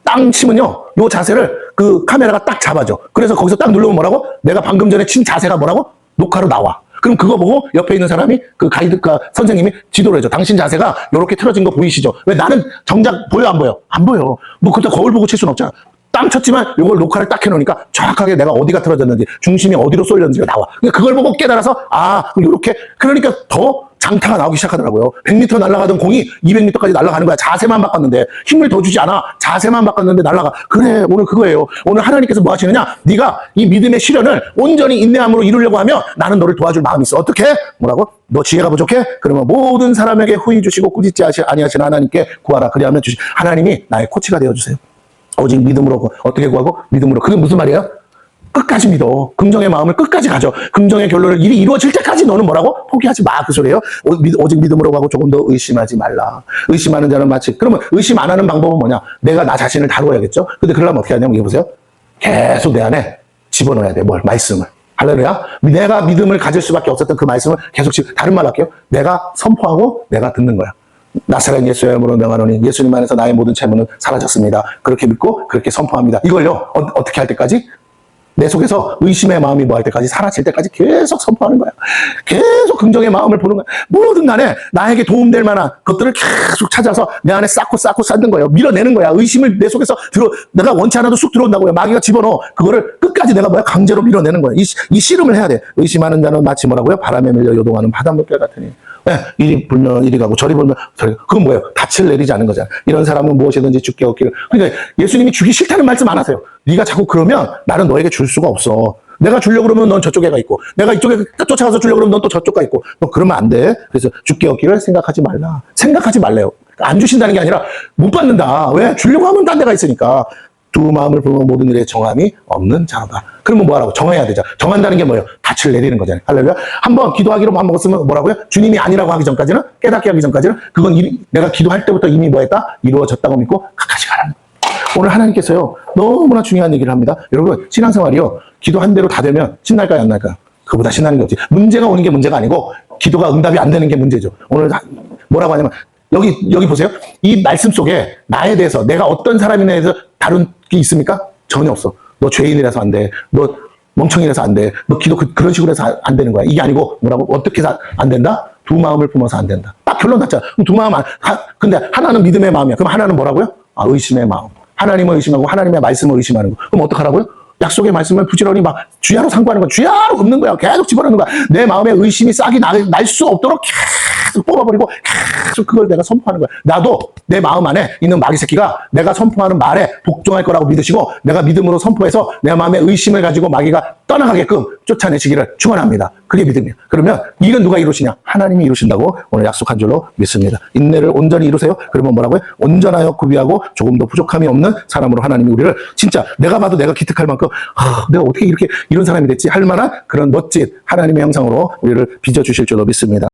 땅 치면요. 요 자세를 그 카메라가 딱 잡아줘. 그래서 거기서 딱 누르면 뭐라고? 내가 방금 전에 친 자세가 뭐라고? 녹화로 나와. 그럼 그거 보고 옆에 있는 사람이 그 가이드가 선생님이 지도를 해줘. 당신 자세가 이렇게 틀어진 거 보이시죠? 왜 나는 정작 보여 안 보여? 안 보여. 뭐 그때 거울 보고 칠 수는 없잖아. 땅 쳤지만 이걸 녹화를 딱 해놓으니까 정확하게 내가 어디가 틀어졌는지 중심이 어디로 쏠렸는지가 나와. 그걸 보고 깨달아서 이렇게 그러니까 더 장타가 나오기 시작하더라고요. 100m 날아가던 공이 200m까지 날아가는 거야. 자세만 바꿨는데 힘을 더 주지 않아. 자세만 바꿨는데 날아가. 그래 오늘 그거예요. 오늘 하나님께서 뭐 하시느냐? 네가 이 믿음의 시련을 온전히 인내함으로 이루려고 하면 나는 너를 도와줄 마음이 있어. 어떻게? 뭐라고? 너 지혜가 부족해? 그러면 모든 사람에게 후히 주시고 꾸짖지 아니하시는 하나님께 구하라. 그리하면 하나님이 나의 코치가 되어주세요. 오직 믿음으로. 어떻게 구하고? 믿음으로. 그게 무슨 말이에요? 끝까지 믿어. 긍정의 마음을 끝까지 가져. 긍정의 결론을 일이 이루어질 때까지 너는 뭐라고? 포기하지 마. 그 소리예요. 오직 믿음으로 가고 조금 더 의심하지 말라. 의심하는 자는 마치. 그러면 의심 안 하는 방법은 뭐냐? 내가 나 자신을 다루어야겠죠? 근데 그러려면 어떻게 하냐면 이거 보세요. 계속 내 안에 집어넣어야 돼. 뭘? 말씀을. 할렐루야. 내가 믿음을 가질 수밖에 없었던 그 말씀을 계속 다른 말로 할게요. 내가 선포하고 내가 듣는 거야. 나사렛 예수의 이름으로 명하노니 예수님 안에서 나의 모든 채무는 사라졌습니다. 그렇게 믿고 그렇게 선포합니다. 이걸요. 어떻게 할 때까지? 내 속에서 의심의 마음이 뭐 할 때까지? 사라질 때까지 계속 선포하는 거야. 계속 긍정의 마음을 보는 거야. 모든 간에 나에게 도움될 만한 것들을 계속 찾아서 내 안에 쌓고 쌓는 거예요. 밀어내는 거야. 의심을 내 속에서 내가 원치 않아도 쑥 들어온다고요. 마귀가 집어넣어. 그거를 끝까지 내가 강제로 밀어내는 거야. 이 씨름을 해야 돼. 의심하는 자는 마치 뭐라고요? 바람에 밀려 요동하는 바닷물결 같으니. 이리 불면 이리 가고 저리 불면 저리 가고. 그건 뭐예요? 닻을 내리지 않는 거잖아. 이런 사람은 무엇이든지 죽게 얻기를. 그러니까 예수님이 주기 싫다는 말씀 안 하세요. 네가 자꾸 그러면 나는 너에게 줄 수가 없어. 내가 주려고 그러면 넌 저쪽에 가 있고 내가 이쪽에 쫓아가서 주려고 그러면 넌 또 저쪽 가 있고 너 그러면 안 돼. 그래서 죽게 얻기를 생각하지 말라. 생각하지 말래요. 안 주신다는 게 아니라 못 받는다. 왜? 주려고 하면 딴 데가 있으니까. 두 마음을 품은 모든 일에 정함이 없는 자로다. 그러면 뭐 하라고? 정해야 되죠. 정한다는 게 뭐예요? 닻을 내리는 거잖아요. 할렐루야. 한번 기도하기로 마음먹었으면 뭐라고요? 주님이 아니라고 하기 전까지는, 깨닫게 하기 전까지는 그건 내가 기도할 때부터 이미 뭐 했다? 이루어졌다고 믿고 가까이 가라는 거예요. 오늘 하나님께서요. 너무나 중요한 얘기를 합니다. 여러분 신앙생활이요. 기도한 대로 다 되면 신날까요? 안 날까요? 그보다 신나는 게 없지. 문제가 오는 게 문제가 아니고 기도가 응답이 안 되는 게 문제죠. 오늘 뭐라고 하냐면 여기 보세요. 이 말씀 속에 나에 대해서 내가 어떤 사람에 대해서 다른 게 있습니까? 전혀 없어. 너 죄인이라서 안 돼. 너 멍청이라서 안 돼. 너 기도 그런 식으로 해서 안 되는 거야. 이게 아니고 뭐라고? 어떻게 해서 안 된다? 두 마음을 품어서 안 된다. 딱 결론 났잖아. 두 마음 근데 하나는 믿음의 마음이야. 그럼 하나는 뭐라고요? 의심의 마음. 하나님을 의심하고 하나님의 말씀을 의심하는 거. 그럼 어떡하라고요? 약속의 말씀을 부지런히 막 주야로 상고하는 거야. 주야로 읊는 거야. 계속 집어넣는 거야. 내 마음에 의심이 싹이 날 수 없도록 계속 뽑아버리고 계속 그걸 내가 선포하는 거야. 나도 내 마음 안에 있는 마귀 새끼가 내가 선포하는 말에 복종할 거라고 믿으시고 내가 믿음으로 선포해서 내 마음에 의심을 가지고 마귀가 떠나가게끔 쫓아내시기를 축원합니다. 그게 믿음이에요. 그러면 이건 누가 이루시냐? 하나님이 이루신다고 오늘 약속한 줄로 믿습니다. 인내를 온전히 이루세요. 그러면 뭐라고요? 온전하여 구비하고 조금도 부족함이 없는 사람으로 하나님이 우리를 진짜 내가 봐도 내가 기특할 만큼 내가 어떻게 이런 사람이 됐지 할 만한 그런 멋진 하나님의 형상으로 우리를 빚어주실 줄로 믿습니다.